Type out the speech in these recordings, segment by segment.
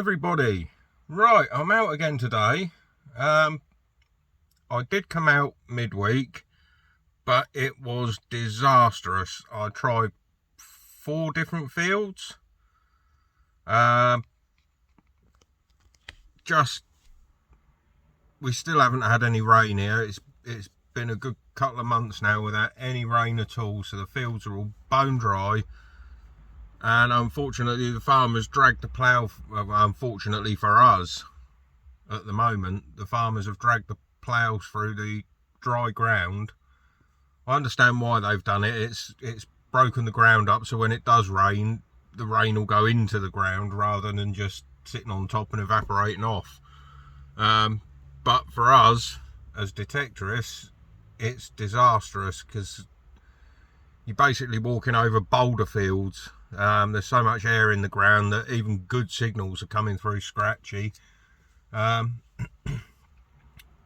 everybody. Right, I'm out again today. I did come out midweek, but it was disastrous. I tried 4 different fields. We still haven't had any rain here. It's been a good couple of months now without any rain at all, so the fields are all bone dry. And unfortunately, the farmers dragged the plough. Unfortunately for us, at the moment, the farmers have dragged the ploughs through the dry ground. I understand why they've done it. It's broken the ground up, so when it does rain, the rain will go into the ground rather than just sitting on top and evaporating off. But for us as detectorists, it's disastrous because you're basically walking over boulder fields. There's so much air in the ground that even good signals are coming through scratchy.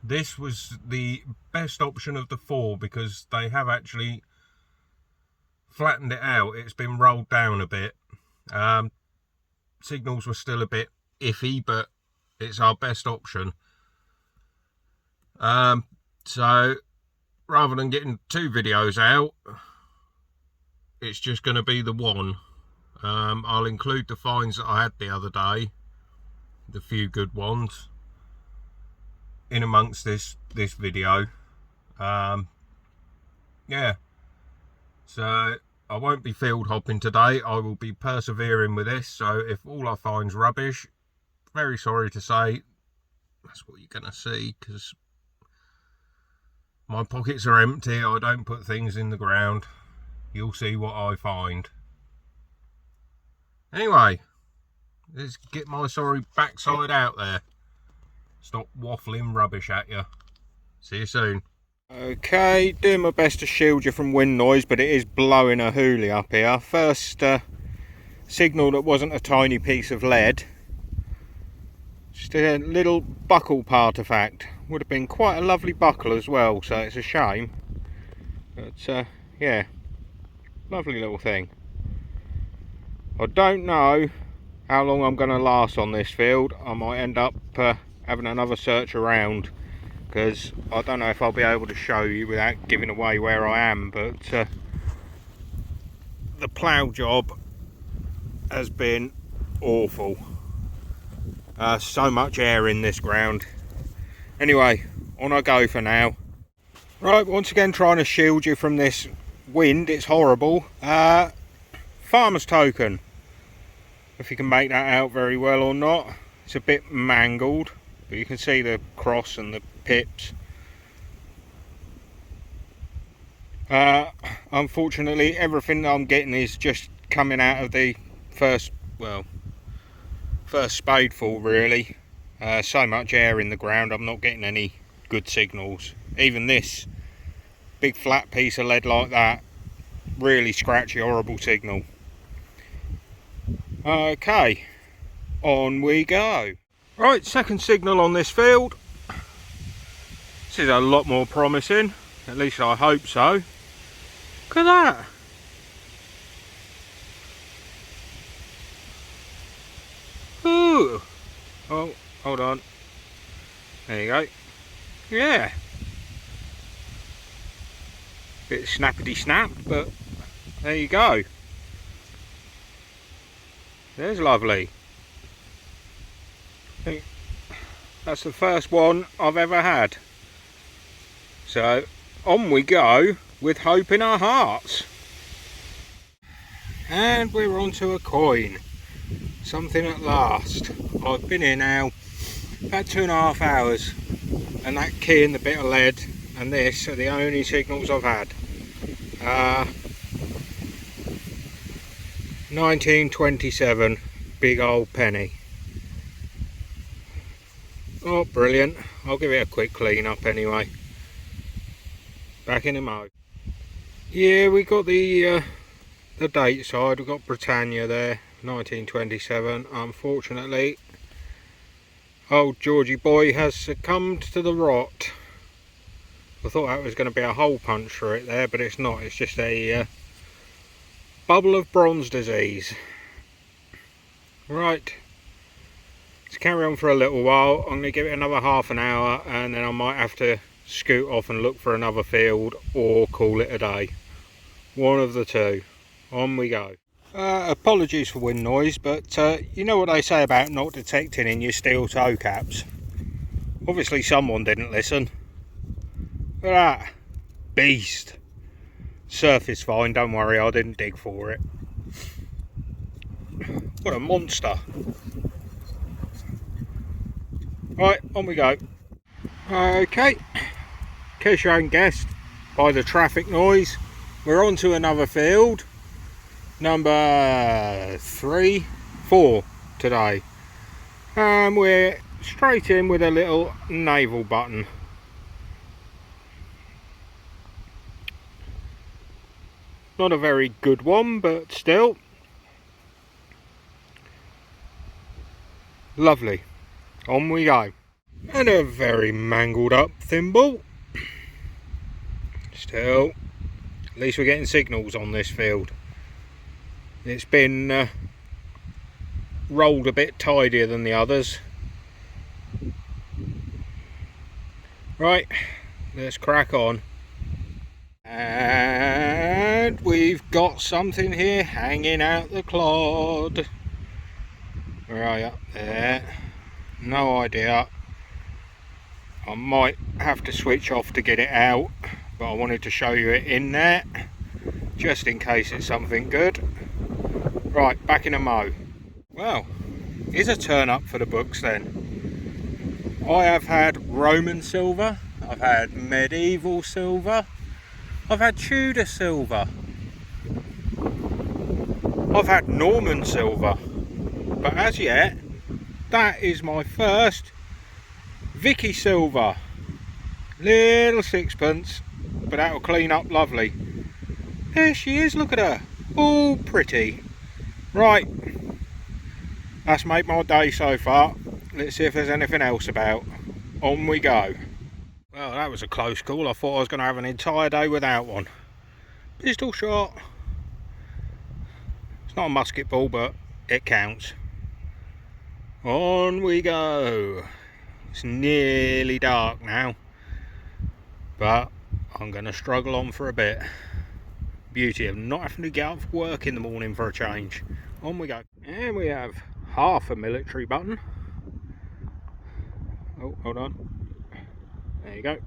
This was the best option of the 4 because they have actually flattened it out. It's been rolled down a bit. Signals were still a bit iffy, but it's our best option. So rather than getting 2 videos out, it's just going to be the one. I'll include the finds that I had the other day, the few good ones, in amongst this video. Yeah, so I won't be field hopping today. I will be persevering with this, so if all I find's rubbish, very sorry to say, that's what you're gonna see, because my pockets are empty. I don't put things in the ground. You'll see what I find. Anyway, let's get my sorry backside out there. Stop waffling rubbish at you. See you soon. Okay, doing my best to shield you from wind noise, but it is blowing a hoolie up here. First signal that wasn't a tiny piece of lead. Just a little buckle artifact. Would have been quite a lovely buckle as well, so it's a shame. But yeah, lovely little thing. I don't know how long I'm going to last on this field. I might end up having another search around, because I don't know if I'll be able to show you without giving away where I am, but the plough job has been awful. So much air in this ground. Anyway, on I go for now. Right, once again trying to shield you from this wind. It's horrible. Farmer's token, if you can make that out very well or not. It's a bit mangled, but you can see the cross and the pips. Unfortunately, everything that I'm getting is just coming out of the first spadeful, really. So much air in the ground, I'm not getting any good signals. Even this big flat piece of lead like that, really scratchy, horrible signal. Okay, on we go. Right, second signal on this field. This is a lot more promising, at least I hope so. Look at that. Ooh. Oh, hold on. There you go. Yeah. Bit snappity snapped, but there you go. There's lovely. I think that's the first one I've ever had. So on we go with hope in our hearts. And we're on to a coin. Something at last. I've been here now about 2.5 hours, and that key and the bit of lead and this are the only signals I've had. 1927, big old penny. Oh, brilliant. I'll give it a quick clean up anyway. Back in a mo. Yeah, we got the date side. We've got Britannia there, 1927. Unfortunately, old Georgie boy has succumbed to the rot. I thought that was going to be a hole punch for it there, but it's not. It's just a bubble of bronze disease. Right, Let's carry on for a little while. I'm going to give it another half an hour and then I might have to scoot off and look for another field or call it a day. One of the two. On we go. Apologies for wind noise, but you know what they say about not detecting in your steel toe caps? Obviously someone didn't listen. Look at that. Beast. Surface fine, don't worry, I didn't dig for it. What a monster. Right, on we go. Okay, in case you hadn't guessed by the traffic noise, we're on to another field. Number 4 today. And we're straight in with a little navel button. Not a very good one, but still. Lovely. On we go. And a very mangled up thimble. Still, at least we're getting signals on this field. It's been rolled a bit tidier than the others. Right, let's crack on. And we've got something here hanging out the clod. Where are you? There. No idea. I might have to switch off to get it out, but I wanted to show you it in there, just in case it's something good. Right, back in a mo. Well, here's a turn up for the books then. I have had Roman silver, I've had medieval silver, I've had Tudor silver, I've had Norman silver, but as yet, that is my first Vicky silver. Little sixpence, but that'll clean up lovely. There she is, look at her, all pretty. Right, that's made my day so far. Let's see if there's anything else about. On we go. Well, that was a close call. I thought I was going to have an entire day without one. Pistol shot. It's not a musket ball, but it counts. On we go. It's nearly dark now, but I'm going to struggle on for a bit. Beauty of not having to get up for work in the morning for a change. On we go. And we have half a military button. Oh, hold on. There you go.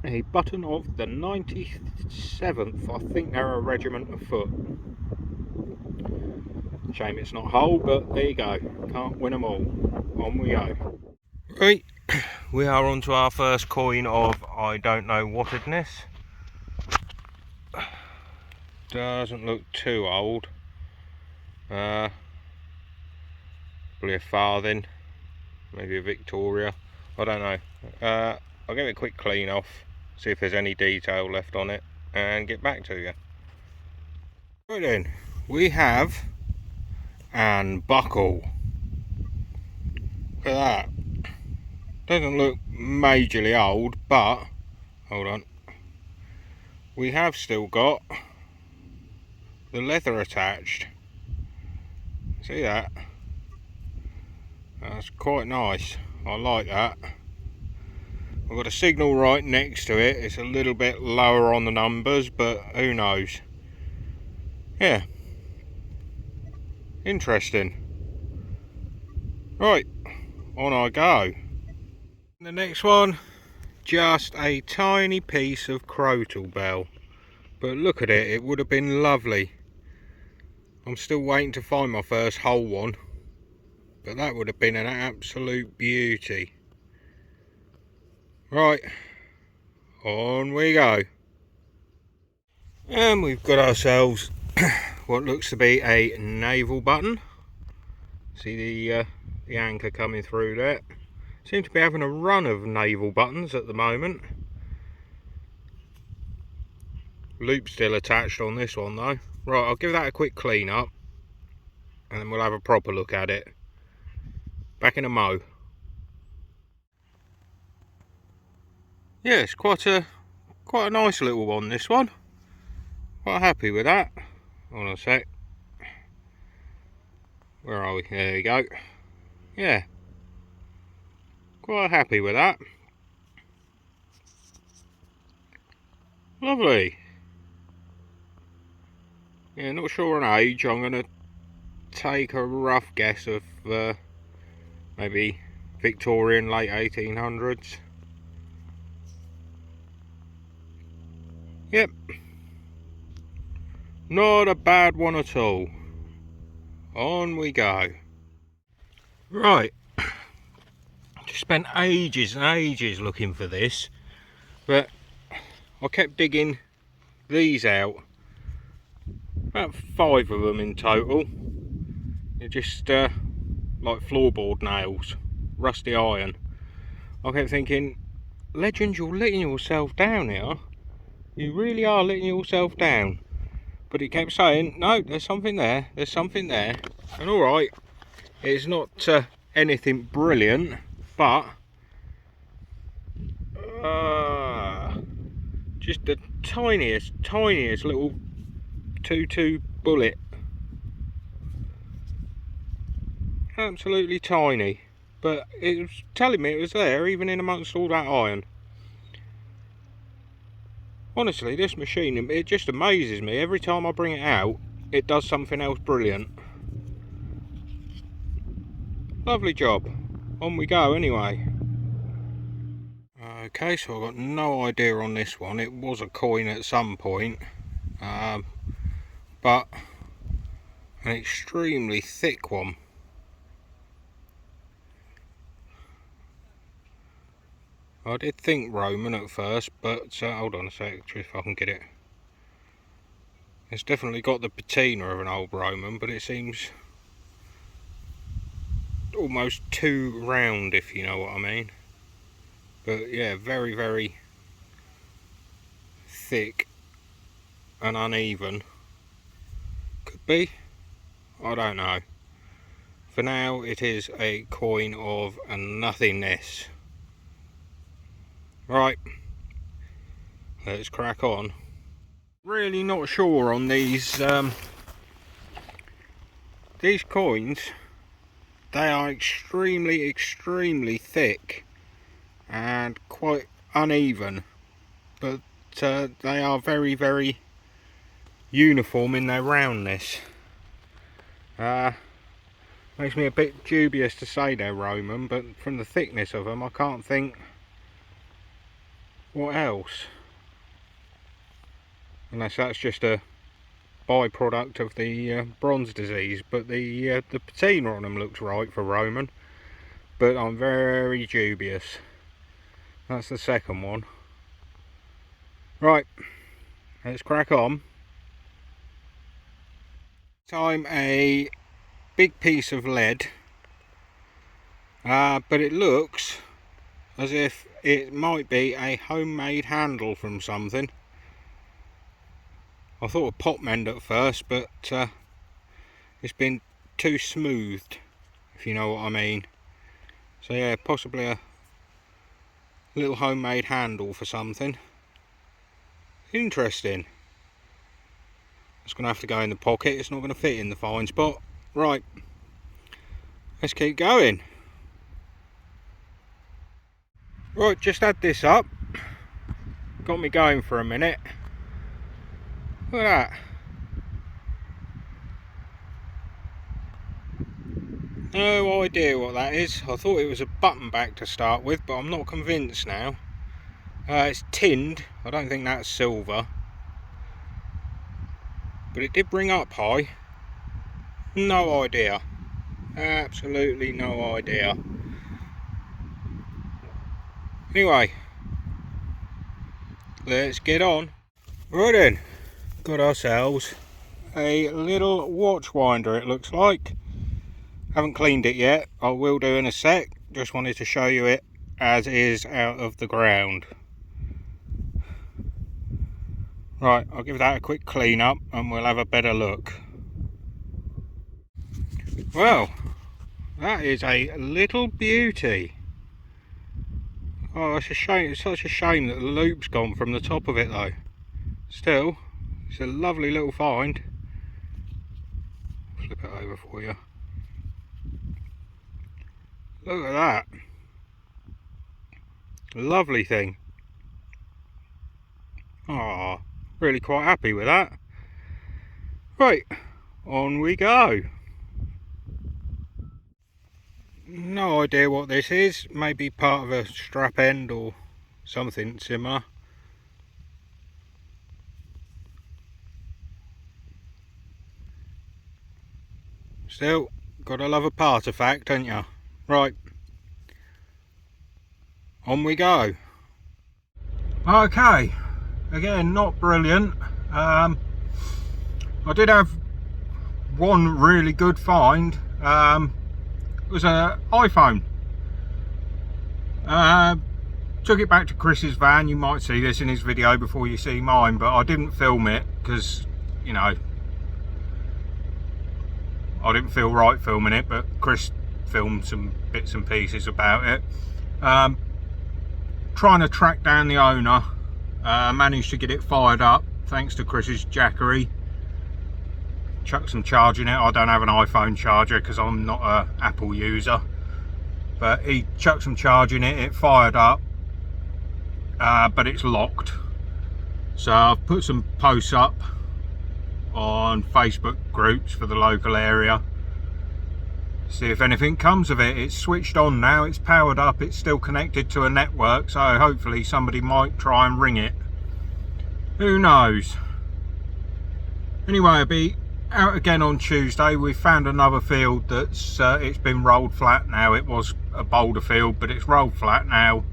A button of the 97th. I think they're a regiment of foot. Shame it's not whole, but there you go. Can't win them all. On we go. Right, we are on to our first coin of I don't know whatedness. Doesn't look too old. Probably a farthing, maybe a Victoria. I don't know. I'll give it a quick clean off, see if there's any detail left on it, and get back to you. Right then, we have an buckle. Look at that. Doesn't look majorly old, but hold on. We have still got the leather attached. See that? That's quite nice. I like that. I've got a signal right next to it. It's a little bit lower on the numbers, but who knows? Yeah. Interesting. Right, on I go. The next one, just a tiny piece of crotal bell. But look at it, it would have been lovely. I'm still waiting to find my first whole one. But that would have been an absolute beauty. Right, on we go. And we've got ourselves what looks to be a naval button. See the anchor coming through there. Seem to be having a run of naval buttons at the moment. Loop still attached on this one though. Right, I'll give that a quick clean up and then we'll have a proper look at it. Back in a mo. Yeah, it's quite a nice little one, this one. Quite happy with that. Hold on a sec. Where are we? There we go. Yeah, quite happy with that. Lovely. Yeah, not sure on age. I'm going to take a rough guess of maybe Victorian, late 1800s. Yep. Not a bad one at all. On we go. Right. Just spent ages and ages looking for this, but I kept digging these out. About 5 of them in total. They're just like floorboard nails, rusty iron. I kept thinking, Legend, you're letting yourself down here. You really are letting yourself down. But it kept saying, no, there's something there, there's something there. And alright, it's not anything brilliant, but just the tiniest little 2-2 bullet. Absolutely tiny. But it was telling me it was there, even in amongst all that iron. Honestly, this machine, it just amazes me. Every time I bring it out, it does something else brilliant. Lovely job. On we go anyway. Okay, so I've got no idea on this one. It was a coin at some point. But an extremely thick one. I did think Roman at first, but hold on a sec, if I can get it. It's definitely got the patina of an old Roman, but it seems almost too round, if you know what I mean. But yeah, very, very thick and uneven. Could be, I don't know. For now, it is a coin of nothingness. Right, let's crack on. Really not sure on these coins. They are extremely thick and quite uneven, but they are very, very uniform in their roundness. Makes me a bit dubious to say they're Roman, but from the thickness of them I can't think what else, unless that's just a byproduct of the bronze disease. But the patina on them looks right for Roman, but I'm very dubious. That's the second one. Right, let's crack on. Time a big piece of lead, but it looks as if it might be a homemade handle from something. I thought a pot mend at first, but it's been too smoothed, if you know what I mean. So yeah, possibly a little homemade handle for something. Interesting. It's going to have to go in the pocket, it's not going to fit in the fine spot. Right, let's keep going. Right, just had this up. Got me going for a minute. Look at that. No idea what that is. I thought it was a button back to start with, but I'm not convinced now. It's tinned. I don't think that's silver. But it did bring up high. No idea. Absolutely no idea. Anyway, let's get on. Right then, got ourselves a little watch winder, it looks like. Haven't cleaned it yet, I will do in a sec. Just wanted to show you it as is out of the ground. Right, I'll give that a quick clean up and we'll have a better look. Well, that is a little beauty. Oh, it's a shame. It's such a shame that the loop's gone from the top of it though. Still, it's a lovely little find. Flip it over for you. Look at that. Lovely thing. Ah, really quite happy with that. Right, on we go. No idea what this is. Maybe part of a strap end or something similar. Still, gotta love a artifact, ain't ya? Right, on we go. Okay, again, not brilliant. I did have one really good find. It was an iPhone. Took it back to Chris's van. You might see this in his video before you see mine, but I didn't film it because, you know, I didn't feel right filming it, but Chris filmed some bits and pieces about it. Trying to track down the owner. Managed to get it fired up thanks to Chris's jackery. Chuck some charge in it. I don't have an iPhone charger because I'm not an Apple user, but he chucked some charge in it. It fired up, but it's locked. So I've put some posts up on Facebook groups for the local area, see if anything comes of it. It's switched on now, it's powered up, it's still connected to a network, so hopefully somebody might try and ring it. Who knows? Anyway, I'll be out again on Tuesday. We found another field that's it's been rolled flat now. It was a boulder field, but it's rolled flat now.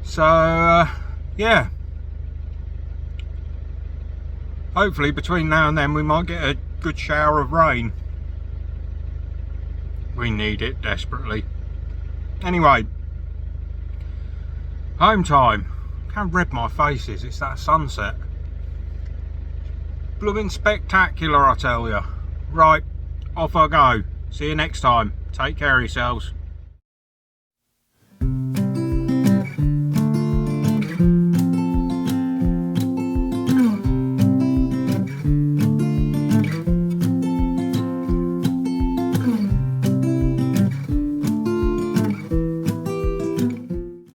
So yeah, hopefully between now and then we might get a good shower of rain. We need it desperately. Anyway, home time. How red my face is, it's that sunset. Blooming spectacular, I tell you. Right, off I go. See you next time. Take care of yourselves.